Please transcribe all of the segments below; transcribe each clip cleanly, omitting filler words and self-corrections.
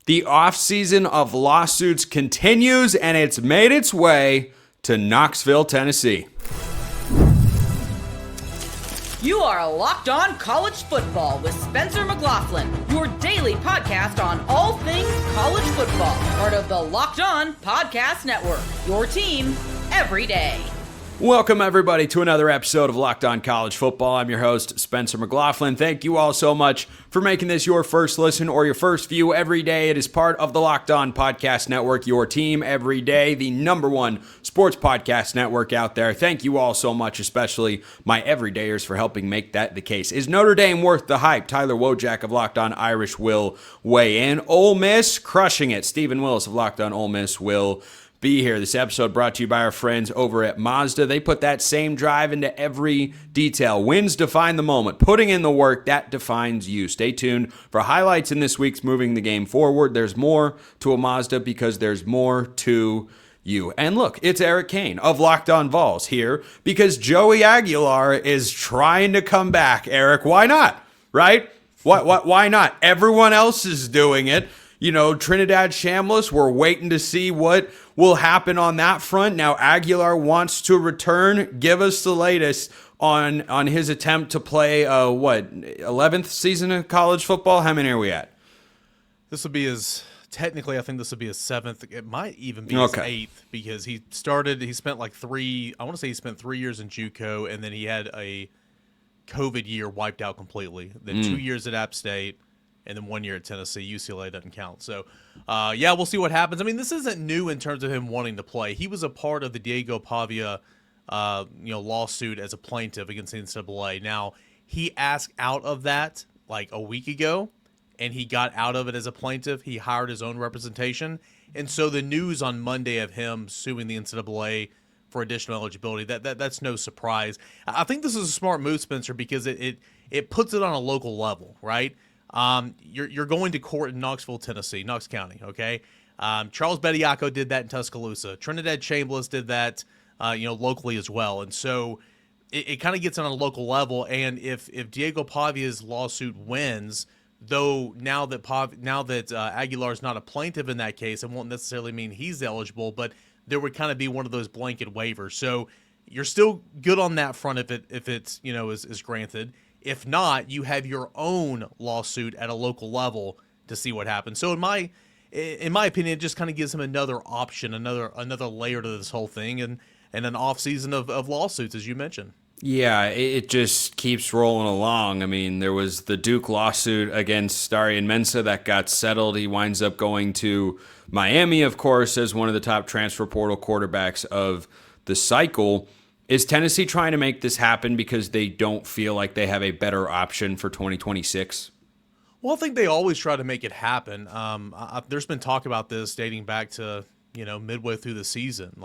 The offseason of lawsuits continues, and it's made its way to Knoxville, Tennessee. You are Locked On College Football with Spencer McLaughlin, your daily podcast on all things college football. Part of the Locked On Podcast Network, your team every day. Welcome, everybody, to another episode of Locked On College Football. I'm your host, Spencer McLaughlin. Thank you all so much for making this your first listen or your first view every day. It is part of the Locked On Podcast Network, your team every day, the number one sports podcast network out there. Thank you all so much, especially my everydayers, for helping make that the case. Is Notre Dame worth the hype? Tyler Wojciak of Locked On Irish will weigh in. Ole Miss crushing it. Stephen Willis of Locked On Ole Miss will be here. This episode brought to you by our friends over at Mazda. They put that same drive into every detail. Wins define the moment. Putting in the work, that defines you. Stay tuned for highlights in this week's Moving the Game Forward. There's more to a Mazda because there's more to you. And look, it's Eric Kane of Locked On Vols here because Joey Aguilar is trying to come back. Eric, why not? Right? Why not? Everyone else is doing it. You know, Trinidad Shambliss, we're waiting to see what will happen on that front. Now, Aguilar wants to return. Give us the latest on his attempt to play, 11th season of college football? How many are we at? This will be technically, I think this will be his 7th. It might even be his 8th because he spent 3 years in JUCO, and then he had a COVID year wiped out completely. Then 2 years at App State. And then 1 year at Tennessee. UCLA doesn't count. So, we'll see what happens. I mean, this isn't new in terms of him wanting to play. He was a part of the Diego Pavia, lawsuit as a plaintiff against the NCAA. Now, he asked out of that like a week ago, and he got out of it as a plaintiff. He hired his own representation. And so the news on Monday of him suing the NCAA for additional eligibility, that's no surprise. I think this is a smart move, Spencer, because it puts it on a local level, right? You're going to court in Knoxville, Tennessee, Knox County, okay? Charles Bediako did that in Tuscaloosa. Trinidad Shambliss did that, locally as well. And so it kind of gets on a local level. And if Diego Pavia's lawsuit wins, though now that Aguilar's not a plaintiff in that case, it won't necessarily mean he's eligible, but there would kind of be one of those blanket waivers. So you're still good on that front if it's is granted. If not, you have your own lawsuit at a local level to see what happens. So in my opinion, it just kind of gives him another option, another layer to this whole thing, and an off season of lawsuits, as you mentioned. Yeah, it just keeps rolling along. I mean, there was the Duke lawsuit against Darian Mensah that got settled. He winds up going to Miami, of course, as one of the top transfer portal quarterbacks of the cycle. Is Tennessee trying to make this happen because they don't feel like they have a better option for 2026? Well, I think they always try to make it happen. There's been talk about this dating back to, midway through the season.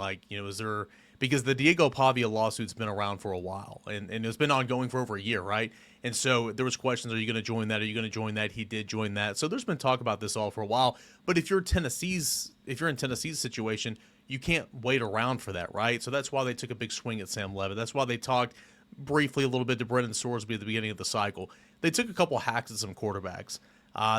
Because the Diego Pavia lawsuit's been around for a while, and it's been ongoing for over a year, right? And so there was questions, are you going to join that? Are you going to join that? He did join that. So there's been talk about this all for a while. But if you're in Tennessee's situation, you can't wait around for that, right? So that's why they took a big swing at Sam Levitt. That's why they talked briefly a little bit to Brendan Sorsby at the beginning of the cycle. They took a couple hacks at some quarterbacks.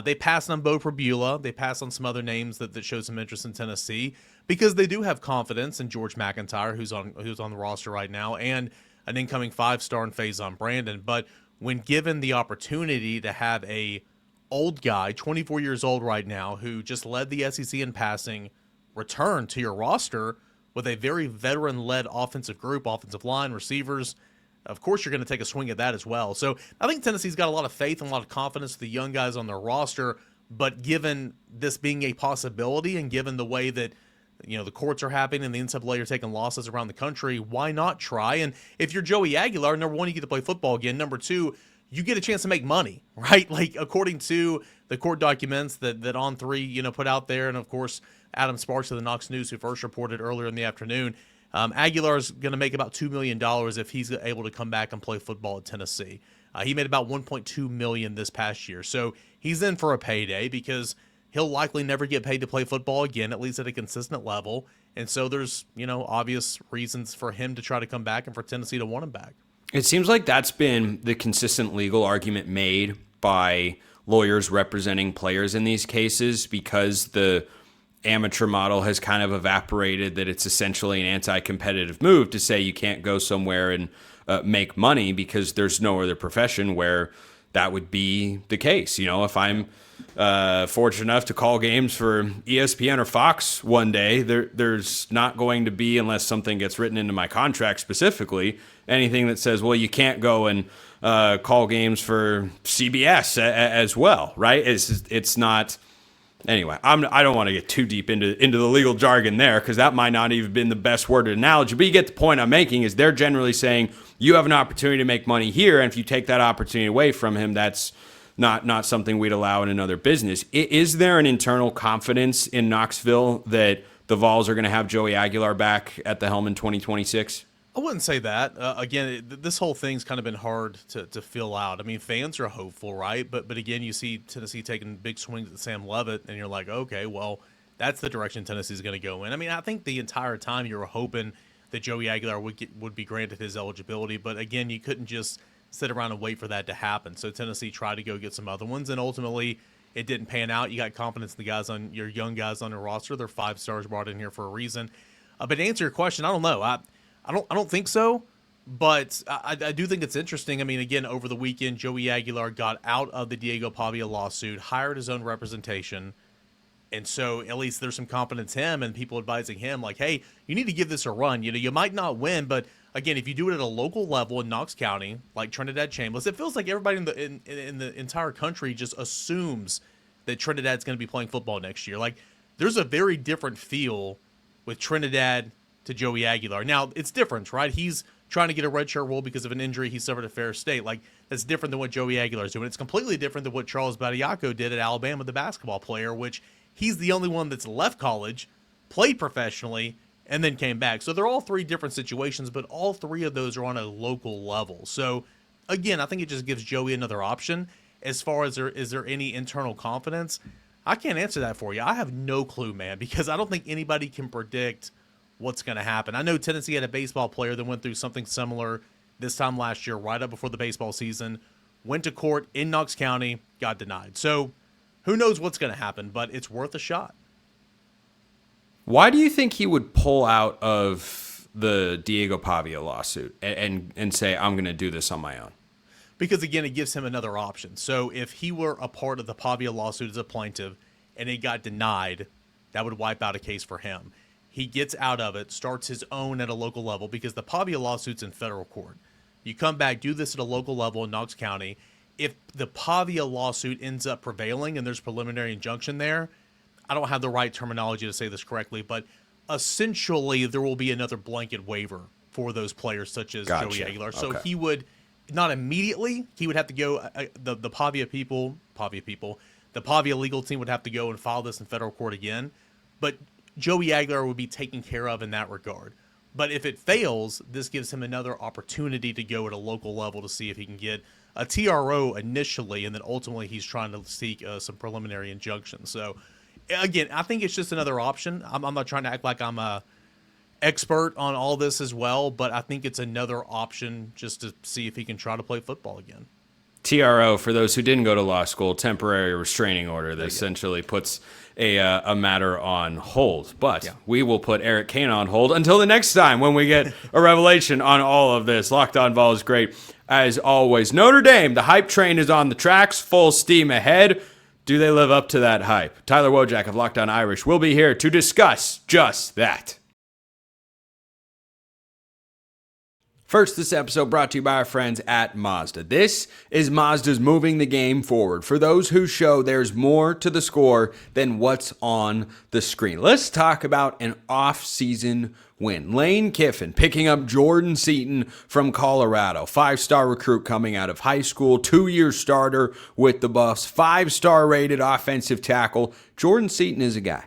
They passed on Bo Prabula. They passed on some other names that showed some interest in Tennessee because they do have confidence in George McIntyre, who's on the roster right now, and an incoming 5-star in Faison Brandon. But when given the opportunity to have a old guy, 24 years old right now, who just led the SEC in passing, return to your roster with a very veteran-led offensive group, offensive line, receivers, of course you're going to take a swing at that as well. So I think Tennessee's got a lot of faith and a lot of confidence with the young guys on their roster, but given this being a possibility and given the way that the courts are happening and the NCAA are taking losses around the country, why not try? And if you're Joey Aguilar, number one, you get to play football again. Number two, you get a chance to make money, right? Like according to the court documents that On3, put out there, and of course Adam Sparks of the Knox News, who first reported earlier in the afternoon, Aguilar is going to make about $2 million if he's able to come back and play football at Tennessee. He made about $1.2 million this past year, so he's in for a payday because he'll likely never get paid to play football again, at least at a consistent level. And so there's obvious reasons for him to try to come back and for Tennessee to want him back. It seems like that's been the consistent legal argument made by lawyers representing players in these cases because the amateur model has kind of evaporated, that it's essentially an anti-competitive move to say you can't go somewhere and make money because there's no other profession where that would be the case. You know, if I'm fortunate enough to call games for ESPN or Fox one day, there's not going to be, unless something gets written into my contract specifically, anything that says, well, you can't go and call games for CBS as well, right? It's not. Anyway, I don't want to get too deep into the legal jargon there, because that might not even been the best worded analogy. But you get the point I'm making, is they're generally saying you have an opportunity to make money here, and if you take that opportunity away from him, that's not something we'd allow in another business. Is there an internal confidence in Knoxville that the Vols are going to have Joey Aguilar back at the helm in 2026? I wouldn't say that. Again, this whole thing's kind of been hard to fill out. I mean, fans are hopeful, right? But again, you see Tennessee taking big swings at Sam Levitt, and you're like, okay, well, that's the direction Tennessee's going to go in. I mean, I think the entire time you were hoping that Joey Aguilar would be granted his eligibility, but again, you couldn't just sit around and wait for that to happen. So Tennessee tried to go get some other ones, and ultimately it didn't pan out. You got confidence in the guys on your young guys on your roster. They're 5 stars brought in here for a reason. But to answer your question, I don't know. I don't think so, but I do think it's interesting. I mean, again, over the weekend, Joey Aguilar got out of the Diego Pavia lawsuit, hired his own representation, and so at least there's some confidence in him and people advising him, like, hey, you need to give this a run. You know, you might not win, but again, if you do it at a local level in Knox County, like Trinidad Chambliss, it feels like everybody in the entire country just assumes that Trinidad's going to be playing football next year. Like, there's a very different feel with Trinidad to Joey Aguilar. Now, it's different, right? He's trying to get a redshirt rule because of an injury he suffered at Ferris State. Like, that's different than what Joey Aguilar is doing. It's completely different than what Charles Badiako did at Alabama, the basketball player, which he's the only one that's left college, played professionally, and then came back. So they're all 3 different situations, but all 3 of those are on a local level. So, again, I think it just gives Joey another option. As far as is there any internal confidence, I can't answer that for you. I have no clue, man, because I don't think anybody can predict what's going to happen. I know Tennessee had a baseball player that went through something similar this time last year, right up before the baseball season, went to court in Knox County, got denied. So who knows what's going to happen, but it's worth a shot. Why do you think he would pull out of the Diego Pavia lawsuit and say, I'm going to do this on my own? Because, again, it gives him another option. So if he were a part of the Pavia lawsuit as a plaintiff and it got denied, that would wipe out a case for him. He gets out of it, starts his own at a local level, because the Pavia lawsuit's in federal court. You come back, do this at a local level in Knox County. If the Pavia lawsuit ends up prevailing and there's preliminary injunction there, I don't have the right terminology to say this correctly, but essentially there will be another blanket waiver for those players such as Gotcha. Joey Aguilar. Okay. So he would, not immediately, he would have to go, the Pavia people, the Pavia legal team would have to go and file this in federal court again. But Joey Aguilar would be taken care of in that regard. But if it fails, this gives him another opportunity to go at a local level to see if he can get a TRO initially, and then ultimately he's trying to seek some preliminary injunctions. So, again, I think it's just another option. I'm not trying to act like I'm a expert on all this as well, but I think it's another option just to see if he can try to play football again. TRO, for those who didn't go to law school, temporary restraining order that essentially puts a matter on hold. But we will put Eric Kane on hold until the next time when we get a revelation on all of this. Locked On Vols is great as always. Notre Dame, the hype train is on the tracks, full steam ahead. Do they live up to that hype? Tyler Wojciak of Locked On Irish will be here to discuss just that. First, this episode brought to you by our friends at Mazda. This is Mazda's moving the game forward for those who show there's more to the score than what's on the screen. Let's talk about an off-season win. Lane Kiffin picking up Jordan Seaton from Colorado. 5-star recruit coming out of high school, 2-year starter with the Buffs, 5-star rated offensive tackle. Jordan Seaton is a guy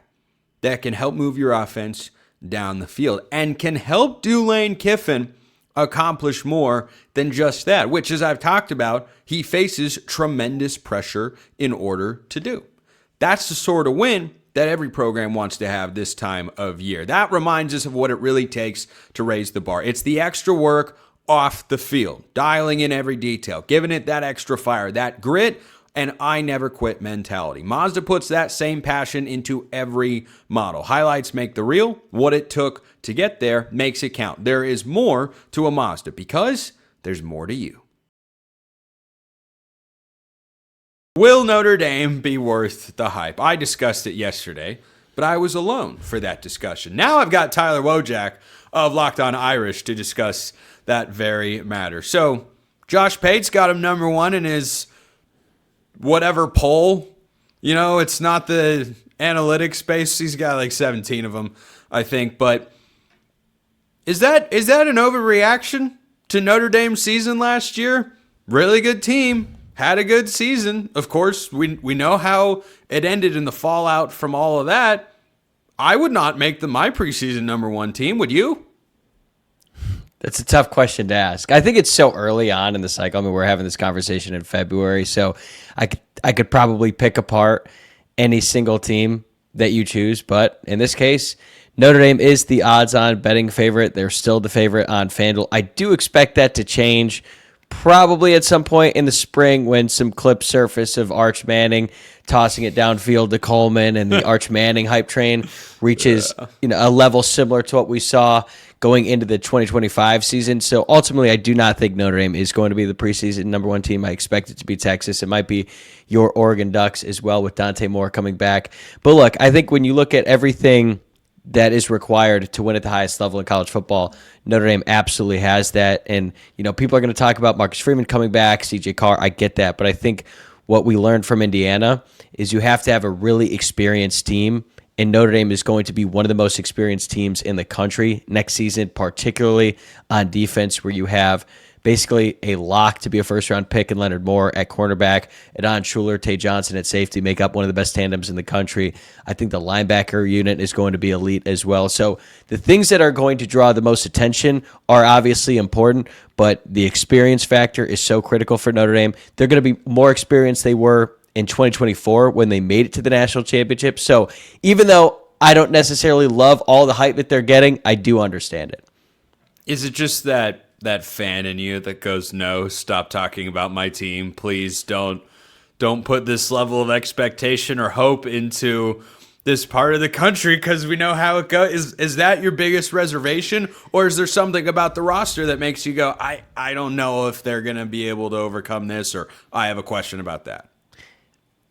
that can help move your offense down the field and can help do Lane Kiffin accomplish more than just that, which, as I've talked about, he faces tremendous pressure in order to do. That's the sort of win that every program wants to have this time of year. That reminds us of what it really takes to raise the bar. It's the extra work off the field, dialing in every detail, giving it that extra fire, that grit, and I never quit mentality. Mazda puts that same passion into every model. Highlights make the reel. What it took to get there makes it count. There is more to a Mazda because there's more to you. Will Notre Dame be worth the hype? I discussed it yesterday, but I was alone for that discussion. Now I've got Tyler Wojciak of Locked On Irish to discuss that very matter. So Josh Pate's got him number one in his whatever poll. You know, it's not the analytics space. He's got like 17 of them, I think. But is that an overreaction to Notre Dame's season last year? Really good team. Had a good season. Of course, we know how it ended in the fallout from all of that. I would not make them my preseason number one team. Would you? That's a tough question to ask. I think it's so early on in the cycle. I mean, we're having this conversation in February, so I could probably pick apart any single team that you choose. But in this case, Notre Dame is the odds-on betting favorite. They're still the favorite on FanDuel. I do expect that to change probably at some point in the spring when some clips surface of Arch Manning tossing it downfield to Coleman and the Arch Manning hype train reaches a level similar to what we saw going into the 2025 season. So ultimately, I do not think Notre Dame is going to be the preseason number one team. I expect it to be Texas. It might be your Oregon Ducks as well with Dante Moore coming back. But look, I think when you look at everything that is required to win at the highest level in college football, Notre Dame absolutely has that. And, people are going to talk about Marcus Freeman coming back, CJ Carr. I get that. But I think what we learned from Indiana is you have to have a really experienced team. And Notre Dame is going to be one of the most experienced teams in the country next season, particularly on defense, where you have basically a lock to be a first-round pick in Leonard Moore at cornerback, Adon Schuler, Tay Johnson at safety, make up one of the best tandems in the country. I think the linebacker unit is going to be elite as well. So the things that are going to draw the most attention are obviously important, but the experience factor is so critical for Notre Dame. They're going to be more experienced than they were in 2024 when they made it to the national championship. So even though I don't necessarily love all the hype that they're getting, I do understand it. Is it just that fan in you that goes, no, stop talking about my team. Please don't put this level of expectation or hope into this part of the country because we know how it goes. Is that your biggest reservation, or is there something about the roster that makes you go, I don't know if they're going to be able to overcome this, or I have a question about that?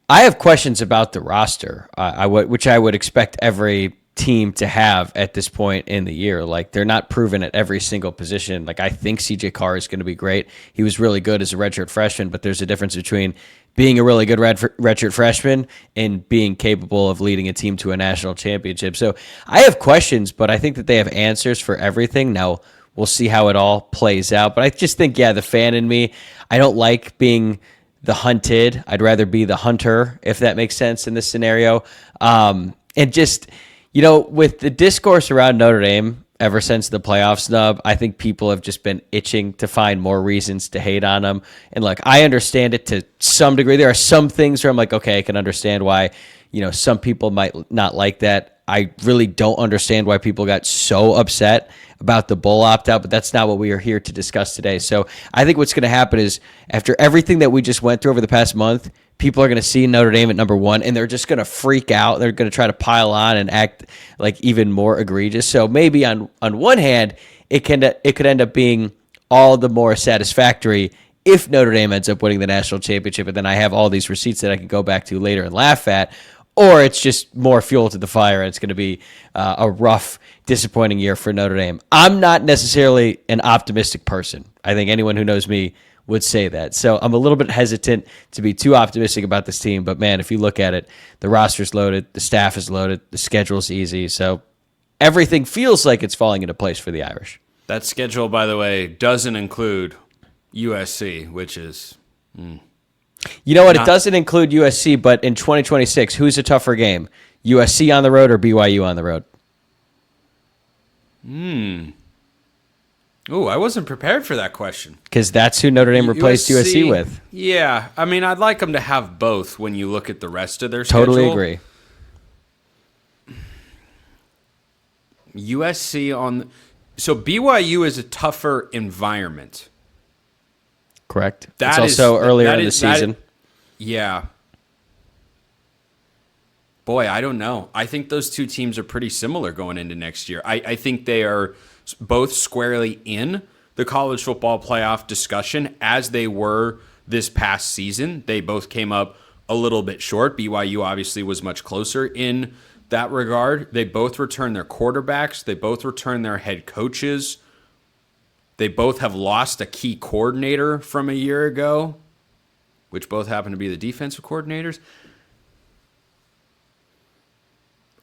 I have questions about the roster, which I would expect every team to have at this point in the year. Like, they're not proven at every single position. Like, I think CJ Carr is going to be great. He was really good as a redshirt freshman, but there's a difference between being a really good redshirt freshman and being capable of leading a team to a national championship. So I have questions, but I think that they have answers for everything. Now, we'll see how it all plays out. But I just think, the fan in me, I don't like being the hunted. I'd rather be the hunter, if that makes sense in this scenario. And just, with the discourse around Notre Dame ever since the playoff snub, I think people have just been itching to find more reasons to hate on them. And look, I understand it to some degree. There are some things where I'm like, okay, I can understand why, some people might not like that. I really don't understand why people got so upset about the bowl opt-out, but that's not what we are here to discuss today. So I think what's going to happen is, after everything that we just went through over the past month, people are going to see Notre Dame at number one, and they're just going to freak out. They're going to try to pile on and act like even more egregious. So maybe on one hand, it could end up being all the more satisfactory if Notre Dame ends up winning the national championship, and then I have all these receipts that I can go back to later and laugh at. Or it's just more fuel to the fire, and it's going to be a rough, disappointing year for Notre Dame. I'm not necessarily an optimistic person. I think anyone who knows me would say that. So I'm a little bit hesitant to be too optimistic about this team. But, man, if you look at it, the roster's loaded, the staff is loaded, the schedule's easy. So everything feels like it's falling into place for the Irish. That schedule, by the way, doesn't include USC, which is... You know what? It doesn't include USC, but in 2026, who's a tougher game? USC on the road or BYU on the road? Oh, I wasn't prepared for that question. Because that's who Notre Dame replaced USC with. Yeah. I mean, I'd like them to have both when you look at the rest of their schedule. Totally agree. USC on... So BYU is a tougher environment. Correct. It's also earlier in the season. Yeah. Boy, I don't know. I think those two teams are pretty similar going into next year. I think they are both squarely in the college football playoff discussion as they were this past season. They both came up a little bit short. BYU obviously was much closer in that regard. They both returned their quarterbacks. They both returned their head coaches. They both have lost a key coordinator from a year ago, which both happen to be the defensive coordinators.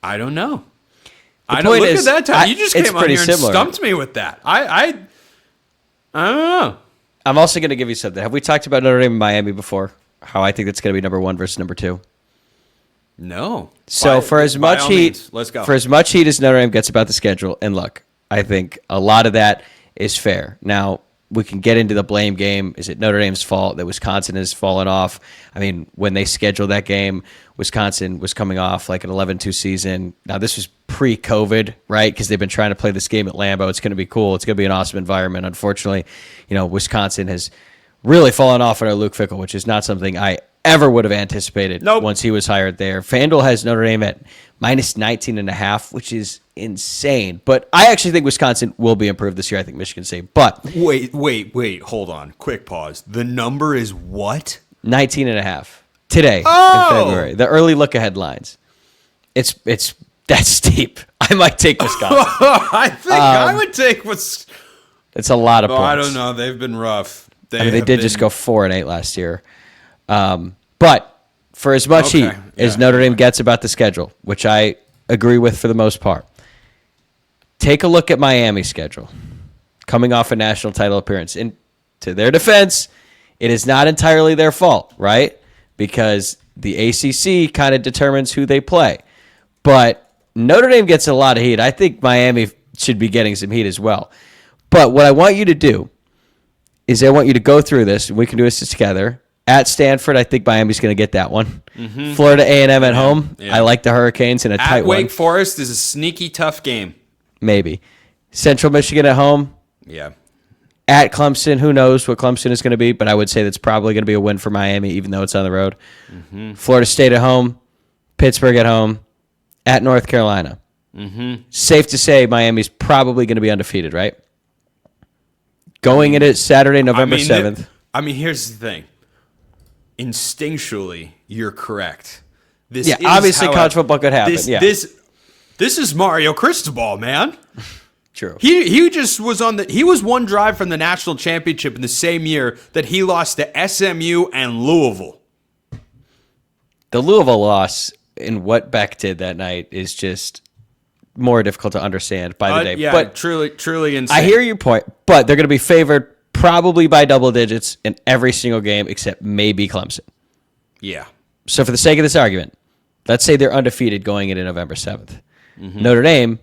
I don't know. I don't look at that time. You just came on here and stumped me with that. I don't know. I'm also going to give you something. Have we talked about Notre Dame and Miami before? How I think that's going to be number 1 versus number 2? No. So for as much heat, let's go. For as much heat as Notre Dame gets about the schedule, and look, I think a lot of that is fair. Now, we can get into the blame game. Is it Notre Dame's fault that Wisconsin has fallen off? I mean, when they scheduled that game, Wisconsin was coming off like an 11-2 season. Now, this was pre-COVID, right? Because they've been trying to play this game at Lambeau. It's going to be cool. It's going to be an awesome environment. Unfortunately, Wisconsin has really fallen off under Luke Fickell, which is not something I ever would have anticipated once he was hired there. FanDuel has Notre Dame at minus 19.5, which is insane. But I actually think Wisconsin will be improved this year. I think Michigan State. But wait, hold on. Quick pause. The number is what? 19.5 today in February. The early look ahead lines. It's that's steep. I might take Wisconsin. I think I would take Wisconsin. It's a lot of points. I don't know. They've been rough. They did just go 4-8 last year. But for as much heat as Notre Dame gets about the schedule, which I agree with for the most part, take a look at Miami's schedule. Coming off a national title appearance. And to their defense, it is not entirely their fault, right? Because the ACC kind of determines who they play. But Notre Dame gets a lot of heat. I think Miami should be getting some heat as well. But what I want you to do is I want you to go through this, and we can do this together. At Stanford, I think Miami's going to get that one. Mm-hmm. Florida A&M at home. Yeah. I like the Hurricanes in a tight one. Wake Forest is a sneaky tough game. Maybe. Central Michigan at home. Yeah. At Clemson, who knows what Clemson is going to be, but I would say that's probably going to be a win for Miami, even though it's on the road. Mm-hmm. Florida State at home. Pittsburgh at home. At North Carolina. Mm-hmm. Safe to say Miami's probably going to be undefeated, right? Going into Saturday, November 7th. Here's the thing. Instinctually, you're correct. Obviously college football could happen. This is Mario Cristobal, man. True. He just was he was one drive from the national championship in the same year that he lost to SMU and Louisville. The Louisville loss and what Beck did that night is just more difficult to understand by the day. Yeah, but truly insane. I hear your point, but they're going to be favored probably by double digits in every single game except maybe Clemson. Yeah. So for the sake of this argument, let's say they're undefeated going into November 7th. Mm-hmm. Notre Dame,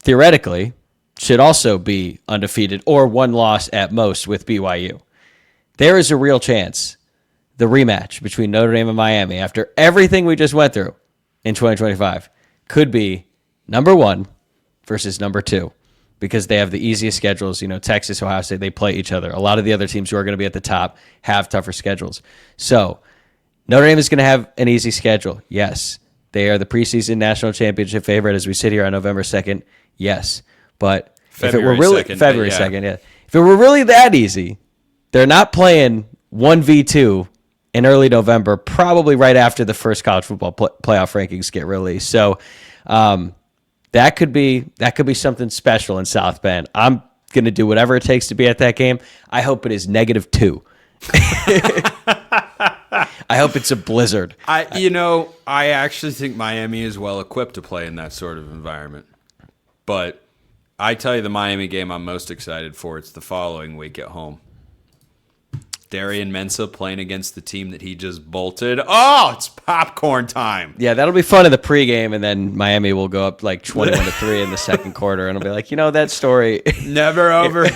theoretically, should also be undefeated or one loss at most with BYU. There is a real chance the rematch between Notre Dame and Miami after everything we just went through in 2025 could be number 1 versus number 2. Because they have the easiest schedules. Texas, Ohio State, they play each other. A lot of the other teams who are going to be at the top have tougher schedules. So Notre Dame is going to have an easy schedule. Yes. They are the preseason national championship favorite as we sit here on November 2nd. Yes. But February if it were really 2nd, February 2nd, yeah. If it were really that easy, they're not playing 1v2 in early November, probably right after the first college football playoff rankings get released. So, that could be something special in South Bend. I'm going to do whatever it takes to be at that game. I hope it is -2. I hope it's a blizzard. I actually think Miami is well equipped to play in that sort of environment. But I tell you the Miami game I'm most excited for, it's the following week at home. Darian Mensah playing against the team that he just bolted. Oh, it's popcorn time. Yeah, that'll be fun in the pregame, and then Miami will go up like 21-3 in the second quarter, and it'll be like, that story. Never over.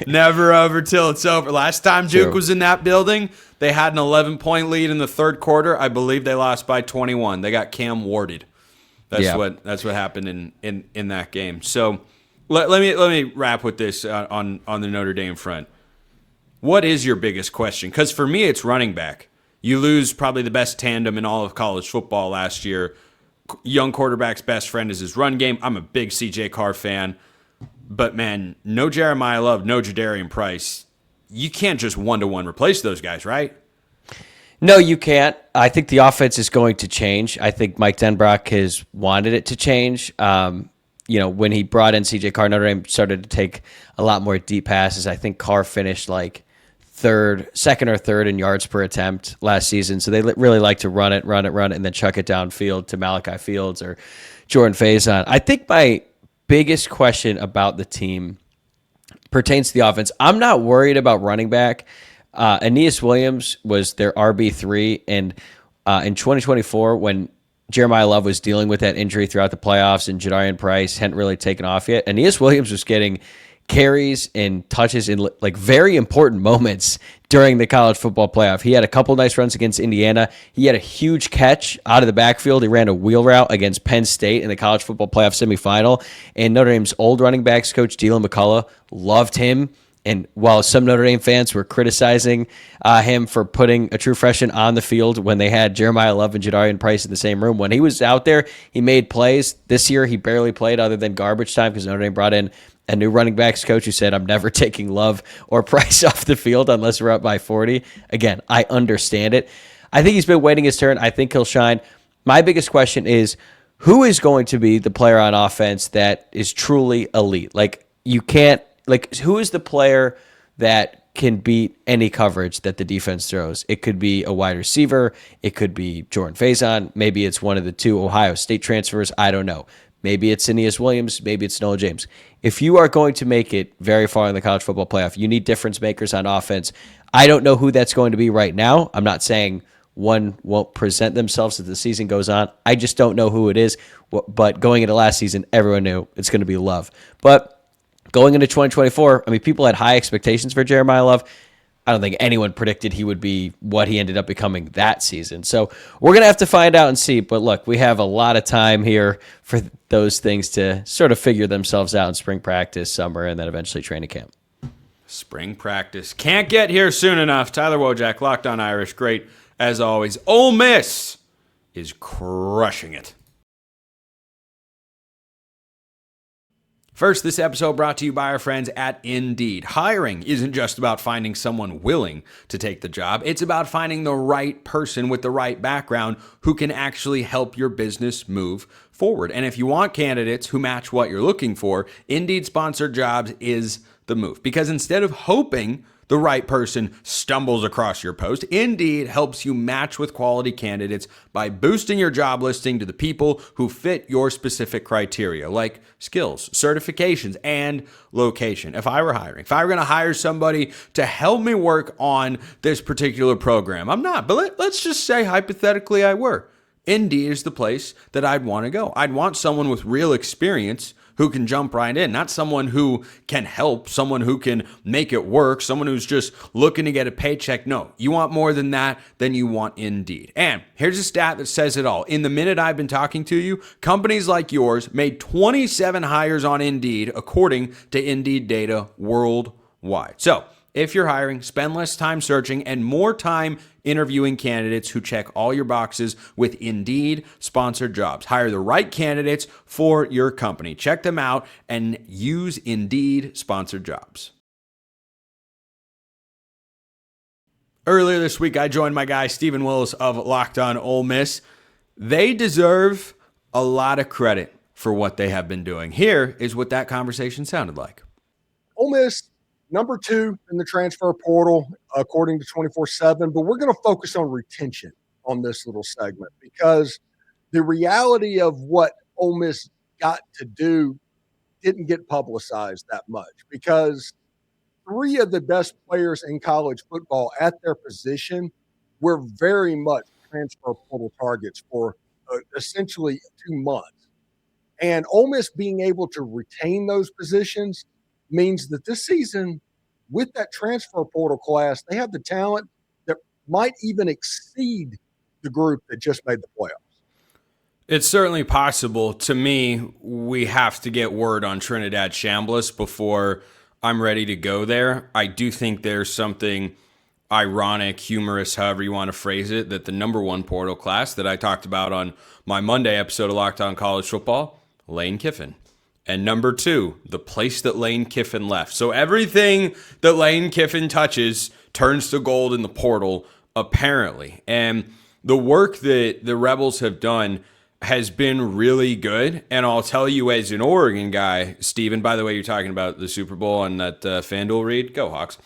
Never over till it's over. Last time Duke was in that building, they had an 11-point lead in the third quarter. I believe they lost by 21. They got Cam warded. That's what happened in that game. So let me wrap with this on the Notre Dame front. What is your biggest question? Because for me, it's running back. You lose probably the best tandem in all of college football last year. Young quarterback's best friend is his run game. I'm a big CJ Carr fan. But, man, no Jeremiah Love, no Jadarian Price. You can't just one-to-one replace those guys, right? No, you can't. I think the offense is going to change. I think Mike Denbrock has wanted it to change. When he brought in CJ Carr, Notre Dame started to take a lot more deep passes. I think Carr finished like second or third in yards per attempt last season. So they really like to run it, and then chuck it downfield to Malachi Fields or Jordan Faison. I think my biggest question about the team pertains to the offense. I'm not worried about running back. Aeneas Williams was their RB3, and in 2024, when Jeremiah Love was dealing with that injury throughout the playoffs and Jadarian Price hadn't really taken off yet, Aeneas Williams was getting carries and touches in like very important moments during the college football playoff. He had a couple nice runs against Indiana. He had a huge catch out of the backfield. He ran a wheel route against Penn State in the college football playoff semifinal. And Notre Dame's old running backs coach, Dylan McCullough, loved him. And while some Notre Dame fans were criticizing him for putting a true freshman on the field when they had Jeremiah Love and Jadarian Price in the same room, when he was out there, he made plays. This year, he barely played other than garbage time because Notre Dame brought in a new running backs coach who said, I'm never taking Love or Price off the field unless we're up by 40. Again, I understand it. I think he's been waiting his turn. I think he'll shine. My biggest question is, who is going to be the player on offense that is truly elite? Who is the player that can beat any coverage that the defense throws? It could be a wide receiver. It could be Jordan Faison. Maybe it's one of the two Ohio State transfers. I don't know. Maybe it's Aeneas Williams. Maybe it's Noah James. If you are going to make it very far in the college football playoff, you need difference makers on offense. I don't know who that's going to be right now. I'm not saying one won't present themselves as the season goes on. I just don't know who it is. But going into last season, everyone knew it's going to be Love. But going into 2024, people had high expectations for Jeremiah Love. I don't think anyone predicted he would be what he ended up becoming that season. So we're going to have to find out and see. But look, we have a lot of time here for those things to sort of figure themselves out in spring practice, summer, and then eventually training camp. Spring practice. Can't get here soon enough. Tyler Wojciak, Locked On Irish. Great as always. Ole Miss is crushing it. First, this episode brought to you by our friends at Indeed. Hiring isn't just about finding someone willing to take the job. It's about finding the right person with the right background who can actually help your business move forward. And if you want candidates who match what you're looking for, Indeed Sponsored Jobs is the move. Because instead of hoping the right person stumbles across your post, Indeed helps you match with quality candidates by boosting your job listing to the people who fit your specific criteria, like skills, certifications, and location. If I were going to hire somebody to help me work on this particular program, I'm not, but let's just say hypothetically I were. Indeed is the place that I'd want to go. I'd want someone with real experience who can jump right in, not someone who can help, someone who can make it work, someone who's just looking to get a paycheck. No, you want more than that, then you want Indeed. And here's a stat that says it all. In the minute I've been talking to you, companies like yours made 27 hires on Indeed, according to Indeed data worldwide. So if you're hiring, spend less time searching and more time interviewing candidates who check all your boxes with Indeed Sponsored Jobs. Hire the right candidates for your company. Check them out and use Indeed Sponsored Jobs. Earlier this week, I joined my guy, Stephen Willis of Locked On Ole Miss. They deserve a lot of credit for what they have been doing. Here is what that conversation sounded like. Ole Miss, number 2 in the transfer portal, according to 24/7, but we're going to focus on retention on this little segment because the reality of what Ole Miss got to do didn't get publicized that much because 3 of the best players in college football at their position were very much transfer portal targets for essentially 2 months. And Ole Miss being able to retain those positions means that this season, with that transfer portal class, they have the talent that might even exceed the group that just made the playoffs. It's certainly possible. To me, we have to get word on Trinidad Chambliss before I'm ready to go there. I do think there's something ironic, humorous, however you want to phrase it, that the number one portal class that I talked about on my Monday episode of Locked On College Football, Lane Kiffin. And number two, the place that Lane Kiffin left. So everything that Lane Kiffin touches turns to gold in the portal, apparently. And the work that the Rebels have done has been really good. And I'll tell you, as an Oregon guy, Steven, by the way, you're talking about the Super Bowl and that FanDuel read. Go Hawks.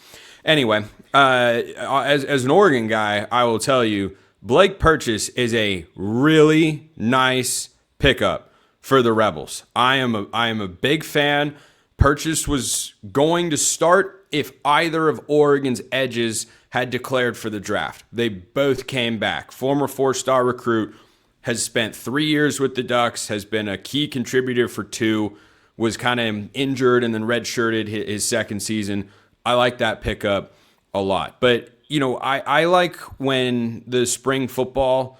Anyway, as an Oregon guy, I will tell you, Blake Purchase is a really nice pickup for the Rebels. I am a big fan. Purchase was going to start if either of Oregon's edges had declared for the draft. They both came back. Former 4-star recruit, has spent 3 years with the Ducks, has been a key contributor for 2, was kind of injured and then redshirted his second season. I like that pickup a lot. But, I like when the spring football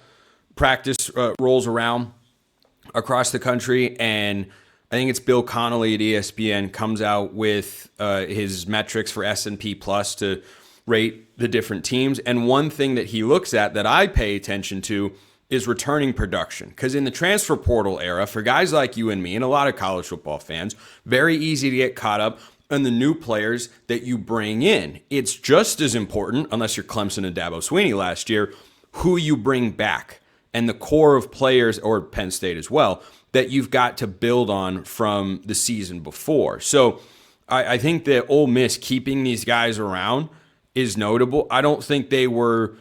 practice rolls around across the country, and I think it's Bill Connolly at ESPN comes out with his metrics for S&P Plus to rate the different teams. And one thing that he looks at that I pay attention to is returning production. Because in the transfer portal era, for guys like you and me and a lot of college football fans, very easy to get caught up on the new players that you bring in. It's just as important, unless you're Clemson and Dabo Swinney last year, who you bring back and the core of players, or Penn State as well, that you've got to build on from the season before. So I think that Ole Miss keeping these guys around is notable. I don't think they were,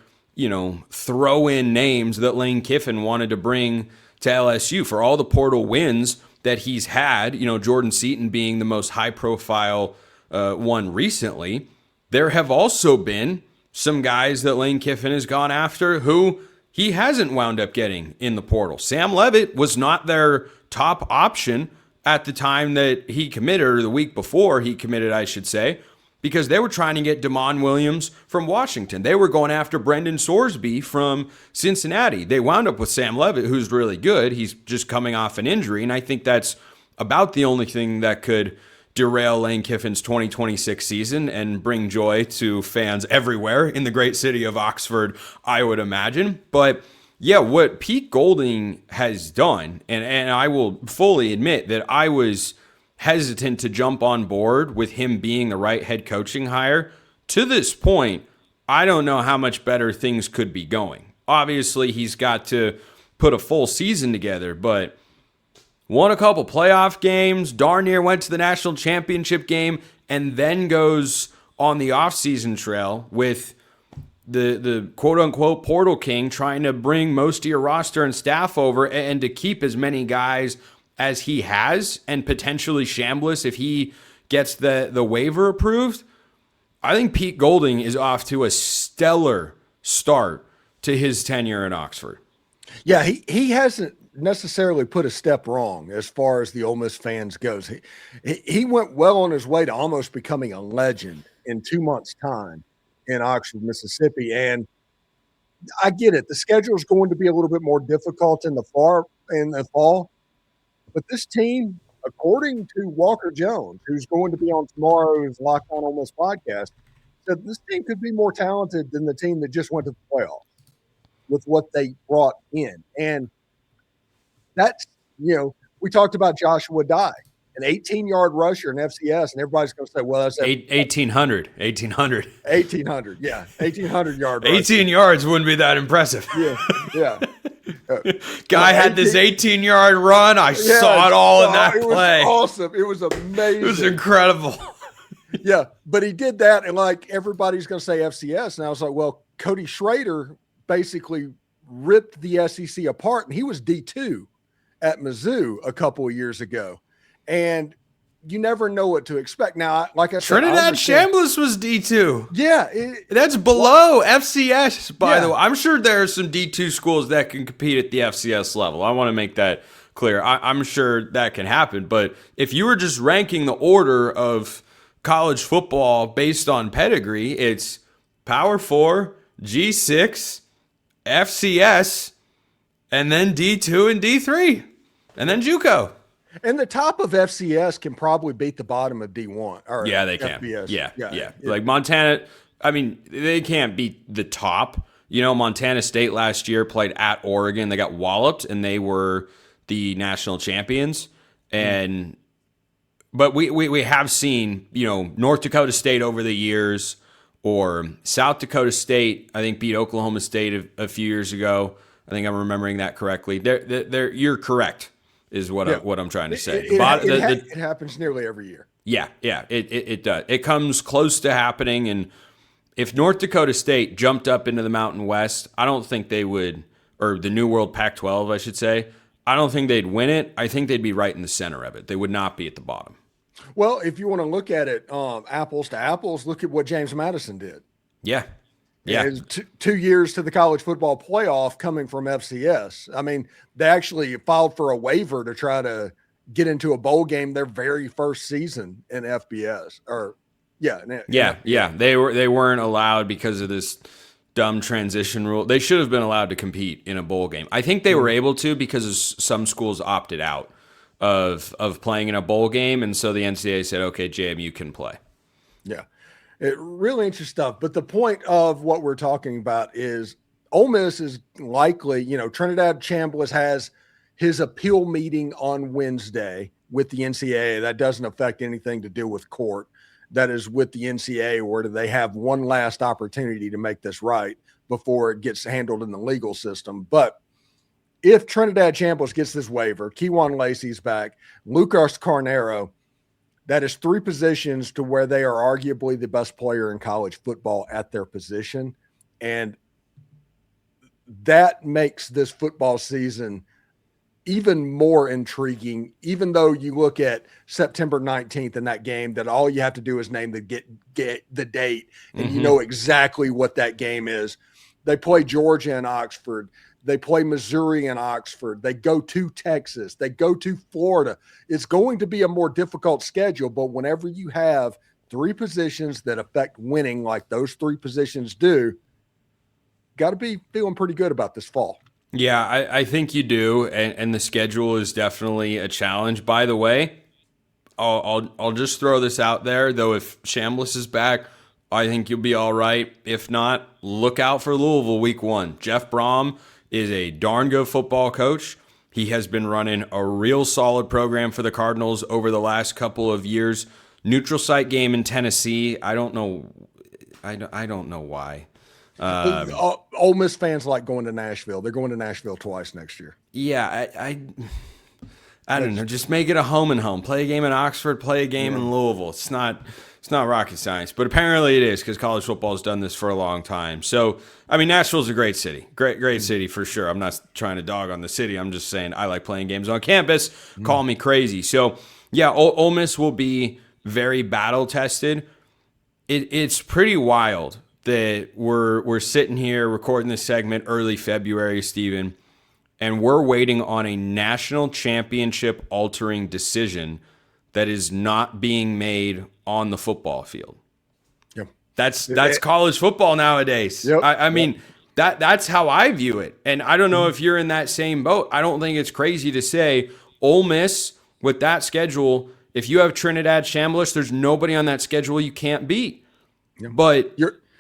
throw in names that Lane Kiffin wanted to bring to LSU for all the portal wins that he's had, Jordan Seaton being the most high-profile one recently. There have also been some guys that Lane Kiffin has gone after who he hasn't wound up getting in the portal. Sam Leavitt was not their top option at the time that he committed, or the week before he committed, I should say, because they were trying to get Damon Williams from Washington. They were going after Brendan Sorsby from Cincinnati. They wound up with Sam Leavitt, who's really good. He's just coming off an injury, and I think that's about the only thing that could derail Lane Kiffin's 2026 season and bring joy to fans everywhere in the great city of Oxford, I would imagine. But yeah, what Pete Golding has done, and I will fully admit that I was hesitant to jump on board with him being the right head coaching hire. To this point, I don't know how much better things could be going. Obviously, he's got to put a full season together, but won a couple playoff games, darn near went to the national championship game, and then goes on the offseason trail with the quote-unquote portal king trying to bring most of your roster and staff over and to keep as many guys as he has, and potentially Chambliss if he gets the waiver approved. I think Pete Golding is off to a stellar start to his tenure in Oxford. Yeah, he hasn't necessarily put a step wrong as far as the Ole Miss fans goes. He went well on his way to almost becoming a legend in 2 months' time in Oxford, Mississippi. And I get it. The schedule is going to be a little bit more difficult in the fall. But this team, according to Walker Jones, who's going to be on tomorrow's Locked On Ole Miss podcast, said this team could be more talented than the team that just went to the playoffs with what they brought in. And that's, we talked about Joshua Dye, an 18-yard rusher in FCS, and everybody's going to say, well, that's 1,800, yeah, 1,800-yard rusher. 18 yards wouldn't be that impressive. Yeah. Guy had this 18-yard run. I saw it all in that play. It was awesome. It was amazing. It was incredible. Yeah, but he did that, and everybody's going to say FCS, and I was like, well, Cody Schrader basically ripped the SEC apart, and he was D2 at Mizzou a couple of years ago, and you never know what to expect. Now, like I said, Trinidad Chambliss was D2. Yeah. That's below FCS, by the way. I'm sure there are some D2 schools that can compete at the FCS level. I want to make that clear. I'm sure that can happen. But if you were just ranking the order of college football based on pedigree, it's Power 4, G6, FCS, and then D2 and D3, and then JUCO. And the top of FCS can probably beat the bottom of D1. Or yeah, they can. FBS. Yeah. Like Montana, I mean, they can't beat the top. You know, Montana State last year played at Oregon. They got walloped, and they were the national champions. But we have seen, you know, North Dakota State over the years, or South Dakota State, I think, beat Oklahoma State a few years ago. I think I'm remembering that correctly. You're correct, is what I'm trying to say. It happens nearly every year. Yeah, it does. It comes close to happening, and if North Dakota State jumped up into the Mountain West, I don't think they would, or the New World Pac-12, I should say, I don't think they'd win it. I think they'd be right in the center of it. They would not be at the bottom. Well, if you want to look at it apples to apples, look at what James Madison did. Yeah. Two years to the college football playoff coming from FCS. I mean, they actually filed for a waiver to try to get into a bowl game their very first season in FBS. They weren't allowed because of this dumb transition rule. They should have been allowed to compete in a bowl game. I think they were able to because some schools opted out of playing in a bowl game, and so the NCAA said, okay, JMU can play. Yeah. Really interesting stuff. But the point of what we're talking about is Ole Miss is likely, you know, Trinidad Chambliss has his appeal meeting on Wednesday with the NCAA. That doesn't affect anything to do with court. That is with the NCAA, where they have one last opportunity to make this right before it gets handled in the legal system. But if Trinidad Chambliss gets this waiver, Kewan Lacey's back, Lucas Carnero, that is 3 positions to where they are arguably the best player in college football at their position. And that makes this football season even more intriguing, even though you look at September 19th in that game, that all you have to do is name get the date, and you know exactly what that game is. They play Georgia and Oxford. They play Missouri and Oxford. They go to Texas. They go to Florida. It's going to be a more difficult schedule, but whenever you have 3 positions that affect winning like those 3 positions do, got to be feeling pretty good about this fall. Yeah, I think you do, and the schedule is definitely a challenge. By the way, I'll just throw this out there, though. If Chambliss is back, I think you'll be all right. If not, look out for Louisville week 1. Jeff Brom is a darn good football coach. He has been running a real solid program for the Cardinals over the last couple of years. Neutral site game in Tennessee. I don't know why. Ole Miss fans like going to Nashville. They're going to Nashville twice next year. Yeah, I don't know. Just make it a home and home. Play a game in Oxford. Play a game in Louisville. It's not rocket science, but apparently it is, because college football has done this for a long time. So, I mean, Nashville's a great city. Great city for sure. I'm not trying to dog on the city. I'm just saying I like playing games on campus. Call me crazy. So, yeah, Ole Miss will be very battle tested. It's pretty wild that we're sitting here recording this segment early February, Steven, and we're waiting on a national championship altering decision that is not being made on the football field. Yep. That's college football nowadays. Yep. I mean, that's how I view it. And I don't know if you're in that same boat. I don't think it's crazy to say Ole Miss with that schedule, if you have Trinidad Chambliss, there's nobody on that schedule you can't beat. Yep. But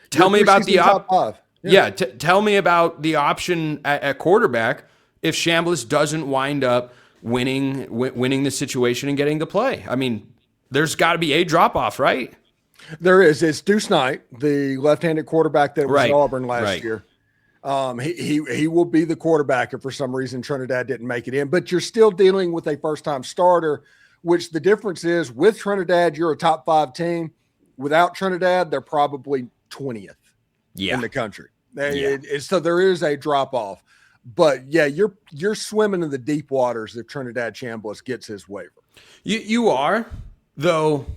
tell me about the top 5. Tell me about the option at quarterback if Chambliss doesn't wind up winning the situation and getting to play. I mean, there's got to be a drop-off, right? There is. It's Deuce Knight, the left-handed quarterback that was at Auburn last year. He will be the quarterback if for some reason Trinidad didn't make it in. But you're still dealing with a first-time starter, which the difference is with Trinidad, you're a top 5 team. Without Trinidad, they're probably 20th in the country. So there is a drop-off. But yeah, you're swimming in the deep waters if Trinidad Chambliss gets his waiver. You are, though.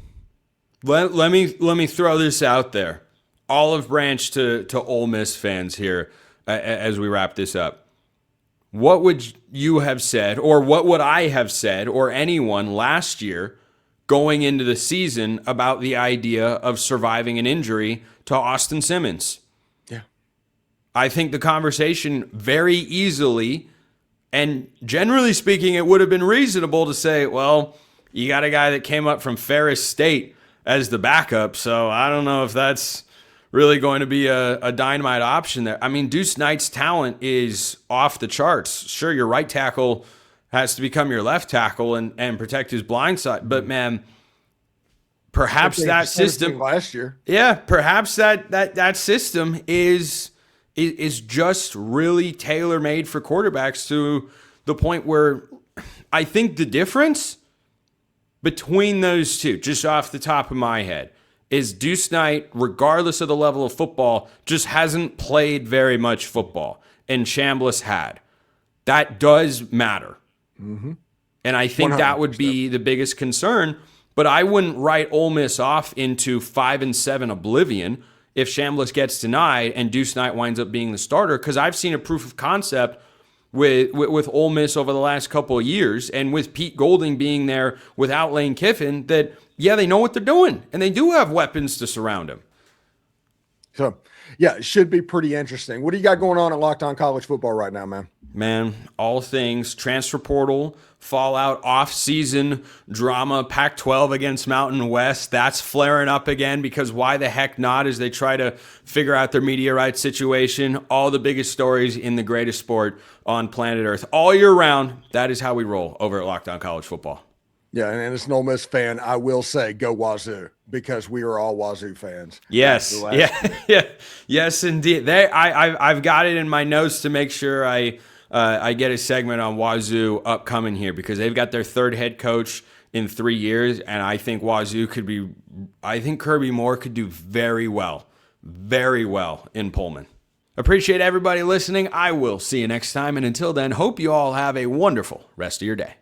Let me throw this out there. Olive branch to Ole Miss fans here as we wrap this up. What would you have said, or what would I have said, or anyone last year going into the season about the idea of surviving an injury to Austin Simmons? I think the conversation very easily, and generally speaking, it would have been reasonable to say, well, you got a guy that came up from Ferris State as the backup, so I don't know if that's really going to be a dynamite option there. I mean, Deuce Knight's talent is off the charts. Sure, your right tackle has to become your left tackle and protect his blind side. But, man, perhaps that system last year. Yeah, perhaps that system is just really tailor-made for quarterbacks to the point where I think the difference between those two, just off the top of my head, is Deuce Knight, regardless of the level of football, just hasn't played very much football, and Chambliss had. That does matter. Mm-hmm. And I think 100%. That would be the biggest concern, but I wouldn't write Ole Miss off into 5-7 oblivion if Chambliss gets denied and Deuce Knight winds up being the starter, because I've seen a proof of concept with Ole Miss over the last couple of years, and with Pete Golding being there without Lane Kiffin, that, yeah, they know what they're doing, and they do have weapons to surround him. So, yeah, it should be pretty interesting. What do you got going on at Locked On College Football right now, man? Man, all things transfer portal, fallout, off-season drama, Pac-12 against Mountain West. That's flaring up again, because why the heck not, as they try to figure out their media rights situation. All the biggest stories in the greatest sport on planet Earth all year round. That is how we roll over at Locked On College Football. Yeah, and as an Ole Miss fan, I will say go Wazoo, because we are all Wazoo fans. Yes, yes, indeed. I've got it in my notes to make sure I get a segment on Wazoo upcoming here, because they've got their third head coach in 3 years, and I think Wazoo I think Kirby Moore could do very well in Pullman. Appreciate everybody listening. I will see you next time, and until then, hope you all have a wonderful rest of your day.